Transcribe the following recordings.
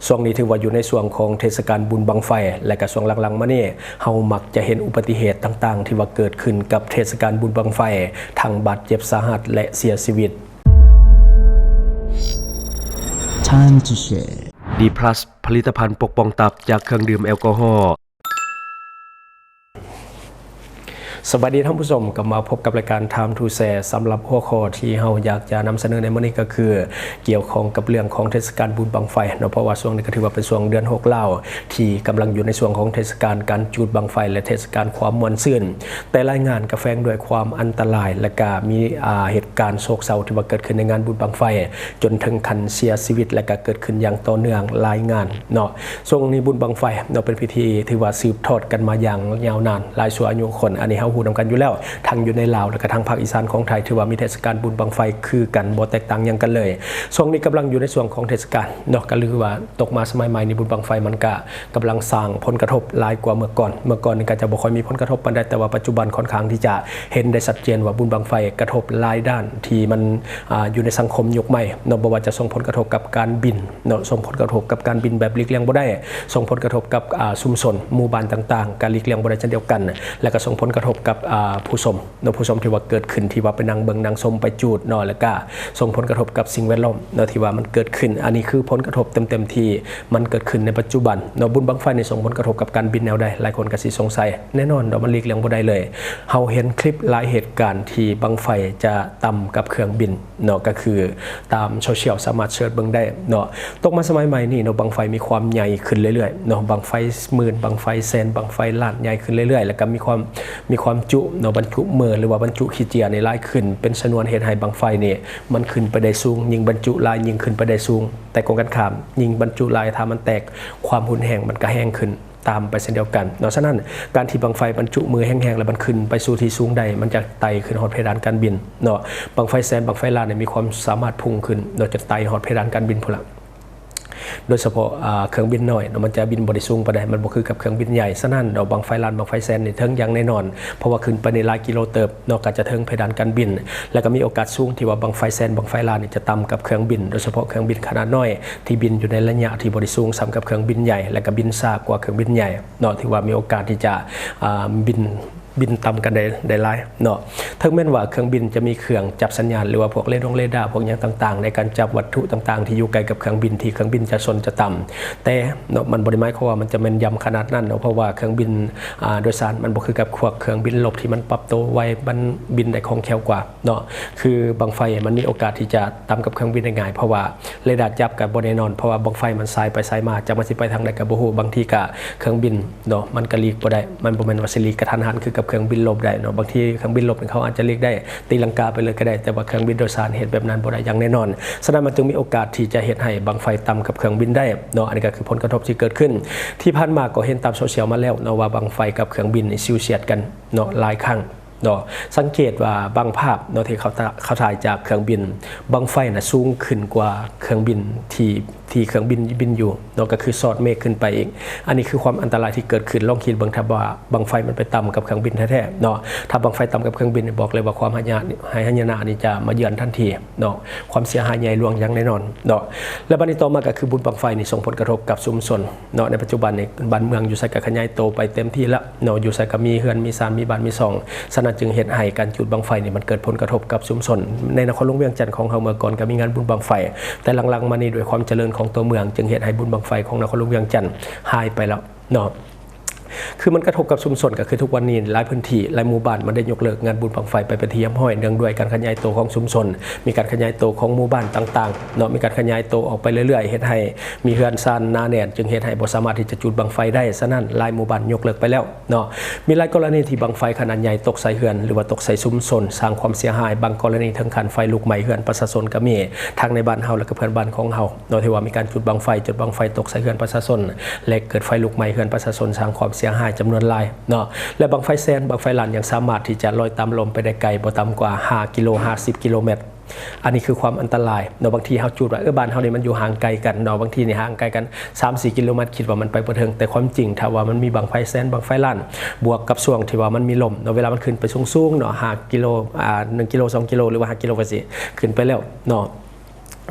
ช่วงนี้ถือว่าอยู่ในช่วงของเทศกาลบุญบังไฟและก็ช่วงหลังๆมานี่เฮามักจะเห็นอุบัติเหตุต่างๆที่ว่าเกิดขึ้นกับเทศกาลบุญบังไฟทั้งบาดเจ็บสาหัสและเสียชีวิต Time to share D+ ผลิตภัณฑ์ปกป้องตับจากเครื่องดื่มแอลกอฮอล์สวัสดีท่านผู้ชมกลับมาพบกับรายการ Time to Share สำหรับหัวข้อที่เราอยากจะนำเสนอในมื้อนี้ก็คือเกี่ยวข้องกับเรื่องของเทศกาลบุญบังไฟเนาะเพราะว่าช่วงนี้ก็ถือว่าเป็นช่วงเดือน6แล้วที่กำลังอยู่ในช่วงของเทศกาลการจุดบังไฟและเทศกาลความม่วนซื่นแต่รายงานกระแฝงด้วยความอันตรายและก็มีเหตุการณ์โศกเศร้าที่ว่าเกิดขึ้นในงานบุญบังไฟจนถึงขั้นเสียชีวิตและก็เกิดขึ้นอย่างต่อเนื่องหลายงานเนาะช่วงนี้บุญบังไฟเนาะเป็นพิธีที่ว่าสืบทอดกันมาอย่างยาวนานหลายชั่วอายุคนอันนี้เฮาฮู้นำกันอยู่แล้วทางอยู่ในลาวและก็ทางภาคอีสานของไทยถือว่ามีเทศกาลบุญบังไฟคือกันบ่แตกต่างอย่างกันเลยช่วงนี้กำลังอยู่ในช่วงของเทศกาลเนาะก็คือว่าตกมาสมัยใหม่ในบุญบังไฟมันก็กำลังสร้างผลกระทบหลายกว่าเมื่อก่อนนี่ก็จะบ่ค่อยมีผลกระทบปานใดแต่ว่าปัจจุบันค่อนข้างที่จะเห็นได้ชัดเจนว่าบุญบังไฟกระทบหลายด้านที่มันอยู่ในสังคมยุคใหม่เนาะบ่ว่าจะส่งผลกระทบกับการบินเนาะส่งผลกระทบกับการบินแบบหลีกเลี่ยงบ่ได้ส่งผลกระทบกับชุมชนหมู่บ้านต่างๆการหลีกเลี่ยงบ่ได้เช่นเดียวกันและก็ส่งผลกระทบกับผู้ชมเนาะผู้ชมที่ว่าเกิดขึ้นที่ว่าไปนั่งเบิ่งนั่งชมไปจูดเนาะแล้วก็ส่งผลกระทบกับสิ่งแวดล้อมเนาะที่ว่ามันเกิดขึ้นอันนี้คือผลกระทบเต็มๆที่มันเกิดขึ้นในปัจจุบันเนาะบุญบังไฟในส่งผลกระทบกับการบินแนวใดหลายคนก็สิสงสัยแน่นอนเนาะมันหลีกเลี่ยงบ่ได้เลยเฮาเห็นคลิปหลายเหตุการณ์ที่บังไฟจะต่ำกับเครื่องบินเนาะก็คือตามโซเชียลสามารถเสิร์ชเบิ่งได้เนาะตกมาสมัยใหม่นี่เนาะบังไฟมีความใหญ่ขึ้นเรื่อยๆเนาะบังไฟหมื่นบังไฟแสนบังไฟล้านใหญ่ขึ้นเรื่อยๆแล้วก็มีความจุเนาะบรรจุเมือหรือว่าบรรจุขี้เจียในหลายขึ้นเป็นชนวนเหตุให้บังไฟนี่มันขึ้นไปได้สูงยิ่งบรรจุลายยิ่งขึ้นไปได้สูงแต่กองกันข้ามยิ่งบรรจุลายถ้ามันแตกความหุนแห้งมันก็แห้งขึ้นตามไปเช่นเดียวกันเนาะฉะนั้นการที่บังไฟบรรจุมือแห้งๆแล้วมันขึ้นไปสู่ที่สูงใดมันจะไต่ขึ้นฮอดเพดานการบินเนาะบังไฟแสนบังไฟล้านเนี่ยมีความสามารถพุ่งขึ้นเนาะจะไต่ฮอดเพดานการบินพุ่นละโดยเฉพาะเครื่องบินน้อยมันจะบินบริสูงไปได้มันบ่คือกับเครื่องบินใหญ่ฉะนั้นเราบังไฟล้านบังไฟแสนนี่เทิงอย่างแน่นอนเพราะว่าขึ้นไปในหลายกิโลเติบนอกจากจะเทิงเพดานการบินแล้วก็มีโอกาสสูงที่ว่าบังไฟแสนบังไฟล้านนี่จะต่ำกับเครื่องบินโดยเฉพาะเครื่องบินขนาดน้อยที่บินอยู่ในระยะที่บริสูงซ้ำกับเครื่องบินใหญ่และก็บินช้ากว่าเครื่องบินใหญ่เนาะที่ว่ามีโอกาสที่จะบินต่ำกันได้หลายเนาะทั้งแม้ว่าเครื่องบินจะมีเครื่องจับสัญญาณหรือว่าพวกเรดาร์พวกอย่างต่างๆในการจับวัตถุต่างๆที่อยู่ไกลกับเครื่องบินที่เครื่องบินจะชนจะต่ำแต่เนาะมันบ่ได้หมายความว่ามันจะแม่นยำขนาดนั้นเนาะเพราะว่าเครื่องบินโดยสารมันบ่คือกับพวกเครื่องบินลบที่มันปรับตัวไวมันบินได้คล่องแคล่วกว่าเนาะคือบังไฟมันมีโอกาสที่จะต่ำกับเครื่องบินได้ง่ายเพราะว่าเรดาร์จับกับบ่แน่นอนเพราะว่าบังไฟมันสายไปสายมาจะมันสิไปทางใดก็บ่ฮู้บางทีก็เครื่องบินเนาะมันก็หลีกบ่ได้มันบ่แม่นว่าสิหลีกกระทันหันคือกับเครื่องบินลบได้เนาะบางทีเครื่องบินลบเขาอาจจะเรียกได้ตีลังกาไปเลยก็ได้แต่ว่าเครื่องบินโดยสารเหตุแบบนั้นบ่ได้อย่างแน่นอนฉะนั้นมันจึงมีโอกาสที่จะเหตุให้บังไฟต่ำกับเครื่องบินได้เนาะอันนี้ก็คือผลกระทบที่เกิดขึ้นที่ผ่านมาก็เห็นตามโซเชียลมาแล้วเนาะว่าบังไฟกับเครื่องบินซิวเฉียดกันเนาะหลายครั้งเนาะสังเกตว่าบางภาพเนาะที่เขาถ่ายจากเครื่องบินบังไฟน่ะสูงขึ้นกว่าเครื่องบินที่เครื่องบินอยู่เนาะก็คือสอดเมฆขึ้นไปอีกอันนี้คือความอันตรายที่เกิดขึ้นลองคิดเบิ่งถ้าว่าบังไฟมันไปต่ำกับเครื่องบินแท้ๆเนาะถ้าบังไฟต่ำกับเครื่องบินบอกเลยว่าความหายนะนี่จะมาเยือนทันทีเนาะความเสียหายใหญ่หลวงอย่างแน่นอนเนาะและบัดนี้ต่อมาก็คือบุญบังไฟนี่ส่งผลกระทบกับชุมชนเนาะในปัจจุบันนี่บ้านเมืองอยู่ไสก็ขยายโตไปเต็มที่แล้วเนาะอยู่ไสก็มีเฮือนมีศาลมีบ้านมีช่องฉะนั้นจึงเฮ็ดให้การจุดบังไฟนี่มันเกิดผลกระทบกับชุมชนในนครหลวงเวียงจันทน์ของเฮาเมื่อก่อนก็มีงานบุญบังไฟแต่หลังๆมานี่ด้วยความเจริญของตัวเมืองจึงเฮ็ดให้บุญบังไฟของนครหลวงเวียงจันทน์หายไปแล้วเนาะคือมันกระทบกับชุมชนก็คือทุกวันนี้หลายพื้นที่หลายหมู่บ้านมันได้ยกเลิกงานบุญบังไฟไปเป็นที่ย่ำห้อยเนื่องด้วยการขยายตัวของชุมชนมีการขยายตัวของหมู่บ้านต่างๆเนาะมีการขยายตัวออกไปเรื่อยๆเฮ็ดให้มีเฮือนซ่านหนาแน่นจึงเฮ็ดให้บ่สามารถที่จะจุดบังไฟได้ฉะนั้นหลายหมู่บ้านยกเลิกไปแล้วเนาะมีหลายกรณีที่บังไฟขนาดใหญ่ตกใส่เฮือนหรือว่าตกใส่ชุมชนสร้างความเสียหายบางกรณีถึงขั้นไฟลุกไหม้เฮือนประชาชนก็มีทั้งในบ้านเฮาและก็เพื่อนบ้านของเฮาโดยที่ว่ามีการจุดบังไฟตกใส่เฮือนประชาชนและเกิดไฟลุกไหม้เฮือนประชาชนสร้างความเสียหายจำนวนหลายเนาะและบังไฟแสนบังไฟล้านยังสามารถที่จะลอยตามลมไปได้ไกลบ่ต่ำกว่า5 กิโล 50 กิโลเมตรอันนี้คือความอันตรายเนาะบางทีเฮาจุดว่าบ้านเฮานี่มันอยู่ห่างไกลกันเนาะบางทีนี่ห่างไกลกัน 3-4 กิโลเมตรคิดว่ามันไปบ่ถึงแต่ความจริงถ้าว่ามันมีบังไฟแสนบังไฟล้านบวกกับช่วงที่ว่ามันมีลมเนาะเวลามันขึ้นไปสูงๆเนาะ5 กิโล1 กิโล 2 กิโลหรือว่า5 กิโลก็สิขึ้นไปแล้วเนาะ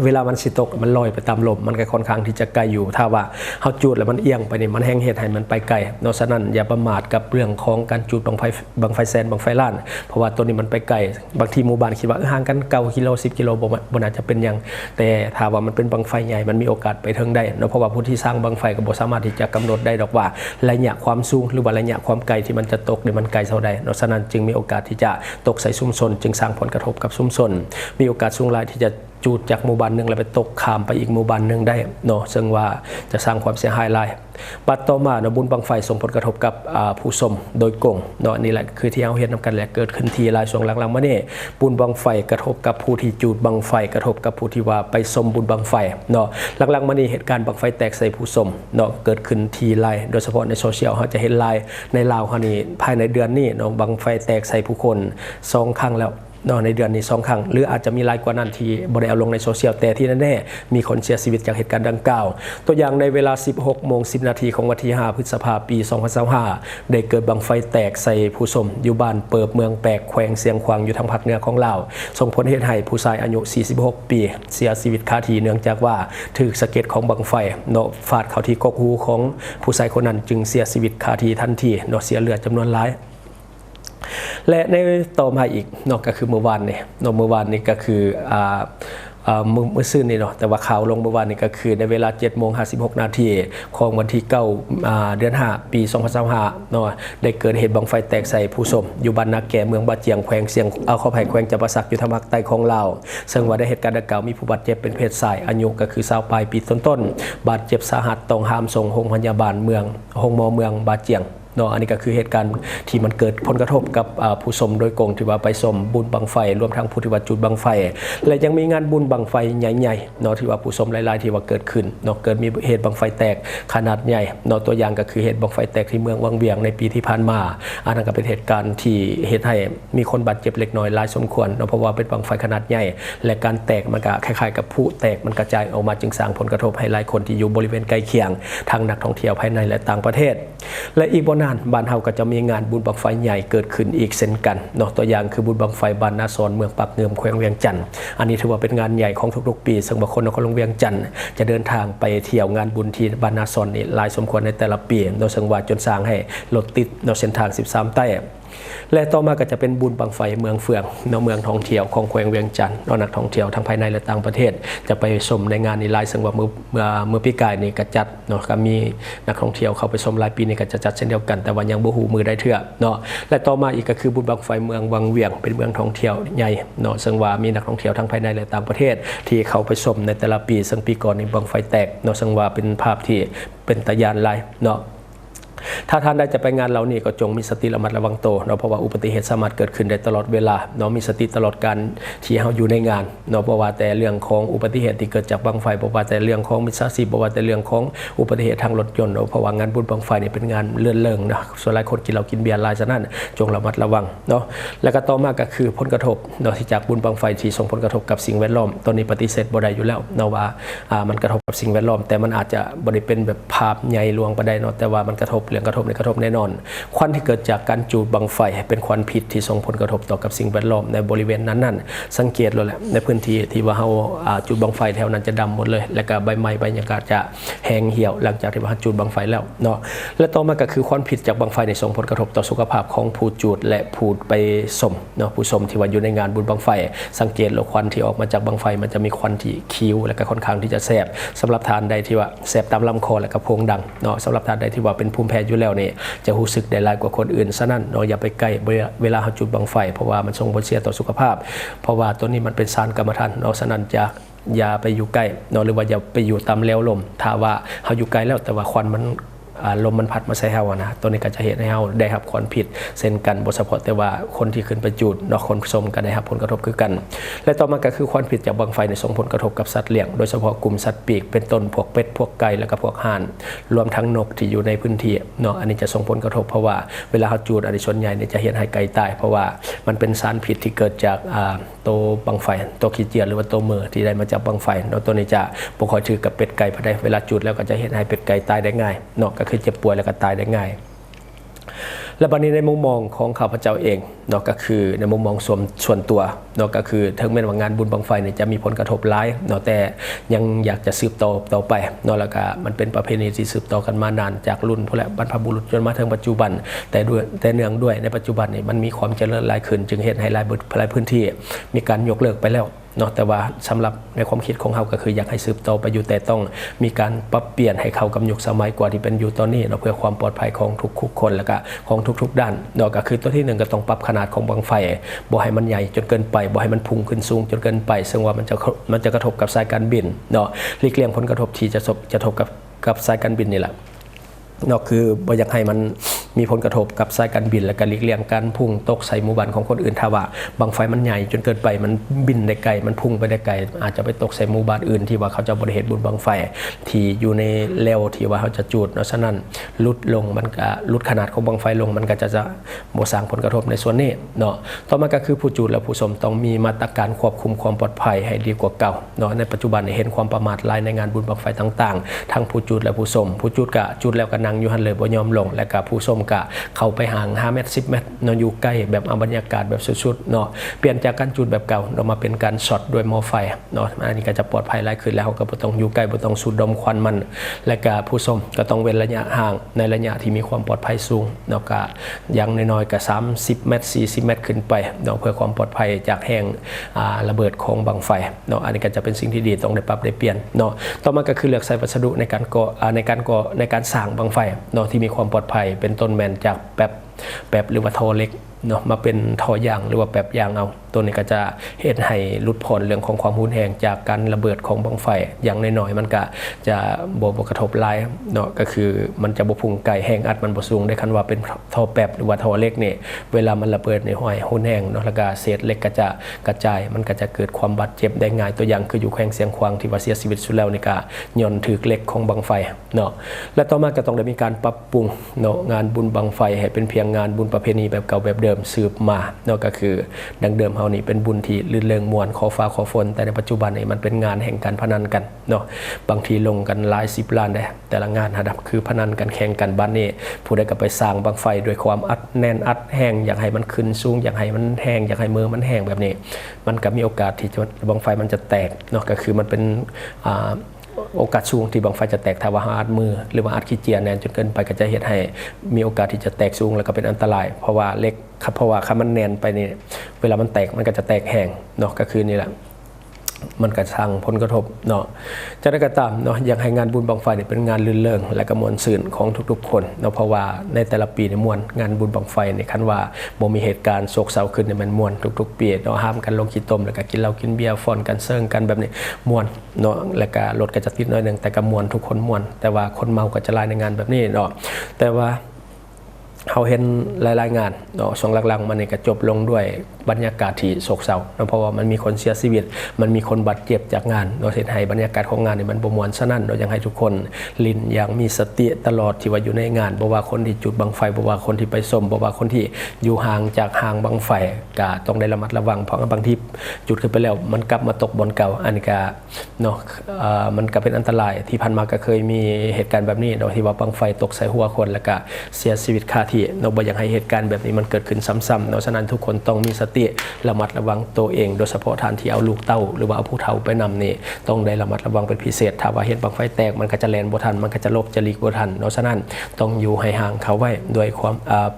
เวลามันสิตกมันลอยไปตามลมมันก็ค่อนข้างที่จะไกลอยู่ถ้าว่าเฮาจูดแล้วมันเอียงไปนี่มันแห้งเฮ็ดให้มันไปไกลเนาะฉะนั้นอย่าประมาทกับเรื่องของการจูดบังไฟแสนบังไฟล้านเพราะว่าตัวนี้มันไปไกลบางทีหมู่บ้านคิดว่าห่างกัน9 กิโล10 กิโลบ่น่าจะเป็นหยังแต่ถ้าว่ามันเป็นบังไฟใหญ่มันมีโอกาสไปถึงได้เนาะเพราะว่าผู้ที่สร้างบังไฟก็บ่สามารถที่จะกำหนดได้ดอกว่าระยะความสูงหรือว่าระยะความไกลที่มันจะตกนี่มันไกลเท่าใดเนาะฉะนั้นจึงมีโอกาสที่จะตกใส่ชุมชนจึงสร้างผลกระทบกับชุมชนมีโอกาสสูงหลายที่จะจูดจากหมู่บ้านหนึ่งแล้วไปตกข้ามไปอีกหมู่บ้านหนึ่งได้เนาะซึ่งว่าจะสร้างความเสียหายหลายบัดต่อมาเนาะบุญบังไฟส่งผลกระทบกับผู้ชมโดยกงเนาะนี่แหละคือที่เราเห็นนำกันแหละเกิดขึ้นทีหลายช่วงหลังๆมานี่บุญบังไฟกระทบกับผู้ที่จูดบังไฟกระทบกับผู้ที่ว่าไปชมบุญบังไฟเนาะหลังๆมานี่เหตุการณ์บังไฟแตกใส่ผู้ชมเนาะเกิดขึ้นทีหลายโดยเฉพาะในโซเชียลเราจะเห็นหลายในลาวเฮานี่ภายในเดือนนี้เนาะบังไฟแตกใส่ผู้คน2 ครั้งแล้วในเดือนนี้2 ครั้งหรืออาจจะมีหลายกว่านั้นที่บ่ได้เอาลงในโซเชียลแต่ที่แน่ๆมีคนเสียชีวิตจากเหตุการณ์ดังกล่าวตัวอย่างในเวลา 16:10 ของวันที่ 5 พฤษภาคม ปี 2025ได้เกิดบังไฟแตกใส่ผู้ชมอยู่บ้านเปิบเมืองแปกแขวงเสียงขวางอยู่ทางภาคเหนือของลาวส่งผลเหตุให้ผู้ชายอายุ 46 ปีเสียชีวิตคาที่เนื่องจากว่าถูกสะเก็ดของบังไฟเนาะฟาดเข้าที่กกหูของผู้ชายคนนั้นจึงเสียชีวิตคาที่ทันทีเนาะเสียเลือดจำนวนหลายและในต่อมาอีกเนาะก็คือเมื่อวานนี่เนาะเมื่อวานนี่ก็คือมื้อซื่นนี่เนาะแต่ว่าข่าวลงเมื่อวานนี่ก็คือในเวลา 7:56 นาทีของวันที่9 เดือน 5 ปี 2025เนาะได้เกิดเหตุบังไฟแตกใส่ผู้ชมอยู่บ้านนาแก่เมืองบาเจียงแขวงเสียงขออภัยแขวงจำปาสักอยู่ทางภาคใต้ของลาวซึ่งว่าได้เหตุการณ์ดังกล่าวมีผู้บาดเจ็บเป็นเพศชายอายุก็คือ20 ปลายปีต้นๆบาดเจ็บสาหัสต้องห้ามส่งโรงพยาบาลเมืองบาเจียงเนาะอันนี้ก็คือเหตุการณ์ที่มันเกิดผลกระทบกับผู้ชมโดยกงที่ว่าไปชมบุญบังไฟรวมทั้งผู้ที่ว่าจุดบังไฟและยังมีงานบุญบังไฟใหญ่ๆเนาะที่ว่าผู้ชมหลายๆที่ว่าเกิดขึ้นเนาะเกิดมีเหตุบังไฟแตกขนาดใหญ่เนาะตัวอย่างก็คือเหตุบังไฟแตกที่เมืองวังเวียงในปีที่ผ่านมาอันนั้นก็เป็นเหตุการณ์ที่เหตุให้มีคนบาดเจ็บเล็กน้อยหลายสมควรเนาะเพราะว่าเป็นบังไฟขนาดใหญ่และการแตกมันก็คล้ายๆกับผู้แตกมันกระจายออกมาจึงสร้างผลกระทบให้หลายคนที่อยู่บริเวณใกล้เคียงทั้งนักท่องเที่ยวภายในและต่างประเทศและอีกบ่นานบ้านเฮาก็จะมีงานบุญบังไฟใหญ่เกิดขึ้นอีกเช่นกันเนาะตัวอย่างคือบุญบังไฟบ้านนาซอนเมืองปากเงิมแขวงเวียงจันทน์อันนี้ถือว่าเป็นงานใหญ่ของทุกๆปีซึ่งบางคนนครหลวงเวียงจันทน์จะเดินทางไปเที่ยวงานบุญที่บ้านนาซอนนี่หลายสมควรในแต่ละปีโดยซึ่งว่าจนสร้างให้รถติดเนาะเส้นทาง13 ใต้และต่อมาก็จะเป็นบุญบังไฟเมืองเฟืองเนาะเมืองท่องเที่ยวของแขวงเวียงจันทน์เนาะนักท่องเที่ยวทั้งภายในและต่างประเทศจะไปชมในงานนี้หลายซึ่งว่าเมื่อปีกายนี่ก็จัดเนาะก็มีนักท่องเที่ยวเข้าไปชมหลายปีนี่ก็จะจัดเช่นเดียวกันแต่ว่ายังบ่ฮู้มือได้เทื่อเนาะและต่อมาอีกก็คือบุญบังไฟเมืองวังเวียงเป็นเมืองท่องเที่ยวใหญ่เนาะซึ่งว่ามีนักท่องเที่ยวทั้งภายในและต่างประเทศที่เข้าไปชมในแต่ละปีซึ่งปีก่อนนี่บังไฟแตกเนาะซึ่งว่าเป็นภาพที่เป็นตะยานหลายเนาะถ้าท่านได้จะไปงานเหล่านี้ก็จงมีสติระมัดระวังตัวเนาะเพราะว่าอุบัติเหตุสามารถเกิดขึ้นได้ตลอดเวลาเนาะมีสติตลอดการที่เฮาอยู่ในงานเนาะเพราะว่าแต่เรื่องของอุบัติเหตุที่เกิดจากบังไฟเพราะว่าแต่เรื่องของมิจฉาชีพเพราะว่าแต่เรื่องของอุบัติเหตุทางรถยนต์เนาะเพราะว่างานบุญบังไฟนี่เป็นงานเลื่อนเริงนะส่วนหลายคนกินเหล้ากินเบียร์หลายฉะนั้นจงระมัดระวังเนาะแล้วก็ต่อมาก็คือผลกระทบเนาะที่จากบุญบังไฟที่ส่งผลกระทบกับสิ่งแวดล้อมตอนนี้ปฏิเสธบ่ได้อยู่แล้วเนาะว่ามันกระทบกับสิ่งแวดล้อมแต่มันอาจจะบ่ได้เป็นแบบภาพใหญ่หลวงปานใดเนาะแต่ว่ามันกระทบเรื่องกระทบในกระทบแน่นอนควันที่เกิดจากการจูดบังไฟเป็นควันพิษที่ส่งผลกระทบต่อกับสิ่งแวดล้อมในบริเวณนั้นๆสังเกตเลยแหละในพื้นที่ที่ว่าเฮาจูดบังไฟแถวนั้นจะดำหมดเลยแล้วก็ใบไม้ใบหญ้าจะแห้งเหี่ยวหลังจากที่ว่าจูดบังไฟแล้วเนาะและต่อมาก็คือควันพิษจากบังไฟในส่งผลกระทบต่อสุขภาพของผู้จูดและผู้ไปชมเนาะผู้ชมที่ว่าอยู่ในงานบุญบังไฟสังเกตแล้วควันที่ออกมาจากบังไฟมันจะมีควันที่คิ้วและก็ค่อนข้างที่จะแสบสำหรับทานใดที่ว่าแสบตามลำคอและก็โพรงดังเนาะสำหรับทานใดที่ว่าเป็นภูมิแพ้อยู่แล้วนี่จะรู้สึกได้หลายกว่าคนอื่นฉะนั้นเราอย่าไปใกล้เวลาจุดบังไฟเพราะว่ามันส่งผลเสียต่อสุขภาพเพราะว่าตัวนี้มันเป็นสารกรรมฐานเราฉะนั้นจะอย่าไปอยู่ใกล้เนาะหรือว่าอย่าไปอยู่ตามแนวลมถ้าว่าเฮาอยู่ไกลแล้วแต่ว่าควันมันลมมันพัดมาใส่เฮานะตัวนี้ก็จะเห็นให้เฮาได้รับควันพิษเช่นกันบ่เฉพาะแต่ว่าคนที่ขึ้นไปจุดเนาะคนชมก็ได้รับผลกระทบคือกันและต่อมาก็คือควันพิษจากบังไฟในส่งผลกระทบกับสัตว์เลี้ยงโดยเฉพาะกลุ่มสัตว์ปีกเป็นต้นพวกเป็ดพวกไก่แล้วก็พวกห่านรวมทั้งนกที่อยู่ในพื้นที่เนาะอันนี้จะส่งผลกระทบเพราะว่าเวลาเฮาจุดอันนี้ส่วนใหญ่เนี่ยจะเห็นให้ไก่ตายเพราะว่ามันเป็นสารพิษที่เกิดจากตัวบังไฟตัวขี้เจียหรือว่าตัวมือที่ได้มาจากบังไฟเนาะตัวนี้จะบ่ค่อยถือกับเป็ดไก่พอได้เวลาจุดแล้วก็จะเห็นให้เป็ดไก่ตายได้ง่ายเนาะก็คือเจ็บป่วยแล้วก็ตายได้ง่าย และบัดนี้ในมุมมองของข้าพเจ้าเองเนาะก็คือในมุมมองส่วนตัวเนาะก็คือถึงแม้ว่างานบุญบังไฟเนี่ยจะมีผลกระทบหลายเนาะแต่ยังอยากจะสืบต่อไปเนาะแล้วก็มันเป็นประเพณีที่สืบต่อกันมานานจากรุ่นผู้และบรรพบุรุษจนมาถึงปัจจุบันแต่เนื่องด้วยในปัจจุบันนี่มันมีความเจริญหลายขึ้นจึงเห็นให้หลายพื้นที่มีการยกเลิกไปแล้วเนาะแต่ว่าสำหรับในความคิดของเขาก็คืออยากให้สืบต่อไปอยู่แต่ต้องมีการปรับเปลี่ยนให้เข้ากับยุคสมัยกว่าที่เป็นอยู่ตอนนี้เนาะเพื่อความปลอดภัยของทุกคนและก็ของทุกด้านเนาะก็คือตัวที่1ก็ต้องปรับขนาดของบังไฟบ่ให้มันใหญ่จนเกินไปบ่ให้มันพุ่งขึ้นสูงจนเกินไปซึ่งว่ามันจะกระทบกับสายการบินเนาะหลีกเลี่ยงผลกระทบที่จะกระทบกับสายการบินนี่แหละเนาะคือบ่อยากให้มันมีผลกระทบกับสายการบินและการหลีกเลี่ยงการพุ่งตกใส่หมู่บ้านของคนอื่นถ้าว่าบังไฟมันใหญ่จนเกินไปมันบินได้ไกลมันพุ่งไปได้ไกลอาจจะไปตกใส่หมู่บ้านอื่นที่ว่าเขาจะบริเหตุบุญบังไฟที่อยู่ในเลวที่ว่าเขาจะจุดเนาะฉะนั้นลดลงมันก็ลดขนาดของบังไฟลงมันก็จะบ่สร้างผลกระทบในส่วนนี้เนาะต่อมาก็คือผู้จุดและผู้ชมต้องมีมาตรการควบคุมความปลอดภัยให้ดีกว่าเก่าเนาะในปัจจุบันเห็นความประมาทหลายในงานบุญบังไฟต่างๆทั้งผู้จุดและผู้ชมผู้จุดก็จุดแล้วก็นั่งอยู่หั่นเลยบ่ยอมลงและก็ผู้ชมก็เข้าไปห่าง5เมตร10เมตรเนาะอยู่ใกล้แบบเอาบรรยากาศแบบสุดๆเนาะเปลี่ยนจากการจุดแบบเก่าเรามาเป็นการช็อตด้วยหม้อไฟเนาะอันนี้ก็จะปลอดภัยหลายขึ้นแล้วก็บ่ต้องอยู่ใกล้บ่ต้องสูดดมควันมันและก็ผู้ชมก็ต้องเว้นระยะห่างในระยะที่มีความปลอดภัยสูงเนาะก็อย่างน้อยๆก็30เมตร40เมตรขึ้นไปเนาะเพื่อความปลอดภัยจากแห่งระเบิดของบังไฟเนาะอันนี้ก็จะเป็นสิ่งที่ดีต้องได้ปรับได้เปลี่ยนเนาะต่อมาก็คือเลือกใส่วัสดุในการสร้างบังไฟเนาะที่มีความปลอดภัยเป็นต้นแมนจากแบบหรือว่าท่อเล็กเนาะมาเป็นท่อยางหรือว่าแบบยางเอาตัวนี้ก็จะเฮ็ดให้ลดผลเรื่องของความรุนแรงจากการระเบิดของบังไฟอย่างน้อยๆมันก็จะบ่กระทบหลายเนาะก็คือมันจะบ่พุ่งไกลแห้งอัดมันบ่สูงได้คันว่าเป็นท่อแป๊บหรือว่าท่อเล็กนี่เวลามันระเบิดในห้อยรุนแรงเนาะแล้วก็เศษเล็กก็จะกระจายมันก็จะเกิดความบาดเจ็บได้ง่ายตัวอย่างคืออยู่แขวงเสียงขวางที่ว่าเสียชีวิตสุดแล้วนี่ก็ย้อนถึกเล็กของบังไฟเนาะและต่อมาก็ต้องได้มีการปรับปรุงเนาะงานบุญบังไฟให้เป็นเพียงงานบุญประเพณีแบบเก่าแบบเดิมสืบมาเนาะก็คือดังเดิมเฮานี่เป็นบุญที่ลื่นเริงม่วนขอฟ้าขอฝนแต่ในปัจจุบันนี่มันเป็นงานแห่งการพนันกันเนาะบางทีลงกันหลาย10ล้านได้แต่ละงานระดับคือพนันกันแข่งกันบ้านนี้ผู้ใดก็ไปสร้างบังไฟด้วยความอัดแน่นอัดแห้งอยากให้มันขึ้นสูงอยากให้มันแห้งอยากให้มือมันแห้งแบบนี้มันก็มีโอกาสที่บังไฟมันจะแตกเนาะก็คือมันเป็นโอกาสสูงที่บังไฟจะแตกถ้าว่าอัดมือหรือว่าอัดขี้เจียแน่นจนเกินไปก็จะเฮ็ดให้มีโอกาสที่จะแตกสูงแล้วก็เป็นอันตรายเพราะว่าเล็กเพราะว่าถ้ามันแน่นไปนี่เวลามันแตกมันก็จะแตกแห้งเนาะก็คือนี่แหละมันก็สร้างผลกระทบเนาะจะได้ก็ตามเนาะอยากให้งานบุญบังไฟเนี่ยเป็นงานลื่นเริงและก็มวลซื่นของทุกๆคนเนาะเพราะว่าในแต่ละปีในมวลงานบุญบังไฟเนี่ยคันว่าบ่มีเหตุการณ์โศกเศร้าขึ้นเนี่ยมันมวลทุกๆปีเนาะห้ามกันลงขี้ต้มแล้วก็กินเหล้ากินเบียร์ฟ้อนกันเซิงกันแบบนี้มวลเนาะแล้วก็รถก็จะติดน้อยนึงแต่ก็มวลทุกคนมวลแต่ว่าคนเมาก็จะลายในงานแบบนี้เนาะแต่ว่าเขาเห็นหลายๆงานเนาะช่วงหลังๆมันนี่ก็จบลงด้วยบรรยากาศที่โศกเศร้าเพราะว่ามันมีคนเสียชีวิตมันมีคนบาดเจ็บจากงานเนาะเห็นให้บรรยากาศของงานนี่มันบ่ม่วนซะนั่นเนาะยังให้ทุกคนลิ้นอย่างมีสติตลอดที่ว่าอยู่ในงานบ่ว่าคนที่จุดบังไฟบ่ว่าคนที่ไปส้มบ่ว่าคนที่อยู่ห่างจากห่างบังไฟก็ต้องได้ระมัดระวังเพราะบางทีจุดขึ้นไปแล้วมันกลับมาตกบนเก่าอันนี้ก็เนาะมันก็เป็นอันตรายที่ผ่านมาก็เคยมีเหตุการณ์แบบนี้เนาะที่ว่าบังไฟตกใส่หัวคนแล้วก็เสียชีวิตคาที่เราบ่อยากให้เหตุการณ์แบบนี้มันเกิดขึ้นซ้ำๆเนาะฉะนั้นทุกคนต้องมีสติระมัดระวังตัวเองโดยเฉพาะท่านที่เอาลูกเต้าหรือว่าเอาผู้เฒ่าไปนำนี่ต้องได้ระมัดระวังเป็นพิเศษถ้าว่าเห็นบังไฟแตกมันก็จะแล่นบ่ทันมันก็จะลบจะหลีกบ่ทันเนาะฉะนั้นต้องอยู่ให้ห่างเขาไว้ด้วยความ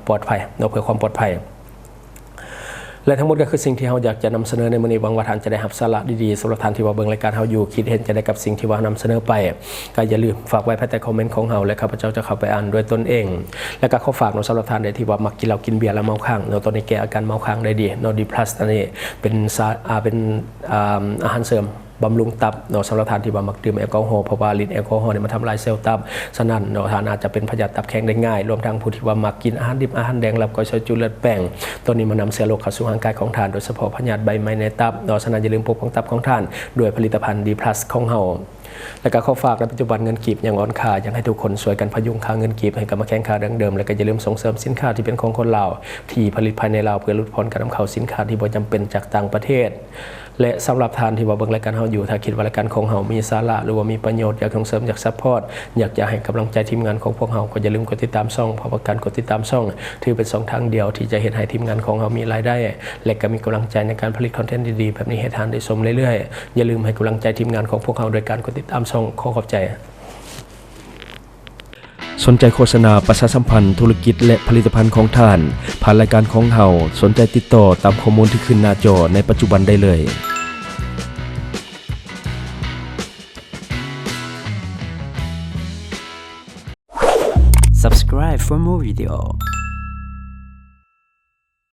ปลอดภัยเนาะเพื่อความปลอดภัยและทั้งหมดก็คือสิ่งที่เราอยากจะนำเสนอในมื้อนี้หวังว่าท่านจะได้รับสาระดีๆสำหรับท่านที่ว่าเบิ่งรายการเราอยู่คิดเห็นจะได้กับสิ่งที่ว่านำเสนอไปก็อย่าลืมฝากไว้ภายใต้คอมเมนต์ของเราและข้าพเจ้าจะเข้าไปอ่านด้วยตนเองและก็ขอฝากสำหรับท่านใดที่ว่ามักกินเหล้ากินเบียร์แล้วเมาค้างเนาะตอนนี้แก้อาการเมาค้างได้ดีเนาะดีพลัสอันนี้เป็นอาหารเสริมบำรุงตับเนาะสำหรับท่านที่ว่ามักดื่มแอลกอฮอล์เพราะว่าฤทธิ์แอลกอฮอล์เนี่ยมันทำลายเซลล์ตับฉะนั้นเนาะท่านอาจจะเป็นพยาธิตับแข็งได้ง่ายรวมทั้งผู้ที่ว่ามักกินอาหารดิบอาหารแดงรับก้อยซอยจุเลือดแป้งตัวนี้มันนำเชื้อโรคเข้าสู่ร่างกายของท่านโดยเฉพาะพยาธิใบไม้ในตับเนาะฉะนั้นอย่าลืมปกป้องตับของท่านด้วยผลิตภัณฑ์ดีพลัสของเฮาและก็ข้อฝากในปัจจุบันเงินกีบอย่างอ่อนค่าอยากให้ทุกคนช่วยกันพยุงค่าเงินกีบให้กลับมาแข็งค่าดังเดิมและก็อย่าลืมส่งเสริมสินค้าที่เป็นของคนลาวที่ผลิตภายในลาวเพื่อลดผลการนำเข้าสินค้าที่บ่จำเป็นจากต่างประเทศ และสำหรับท่านที่ว่าเบิ่งรายการเฮาอยู่ถ้าคิดว่ารายการของเฮามีสาระหรือว่ามีประโยชน์อยากส่งเสริมอยากซัพพอร์ตอยากจะให้กำลังใจทีมงานของพวกเฮาก็อย่าลืมกดติดตามช่องเพราะว่าการกดติดตามช่องถือเป็นช่องทางเดียวที่จะเฮ็ดให้ทีมงานของเฮามีรายได้ และก็มีกำลังใจในการผลิตคอนเทนต์ดีๆแบบนี้ให้ท่านได้ชมเรื่อยๆอย่าลืมให้กำลังใจทีมงานของพวกเฮาโดยการกดติดตามช่องขอขอบใจสนใจโฆษณาประชาสัมพันธ์ธุรกิจและผลิตภัณฑ์ของท่านผ่านรายการของเฮาสนใจติดต่อตามข้อมูลที่ขึ้นหน้าจอในปัจจุบันได้เลย Subscribe for more video.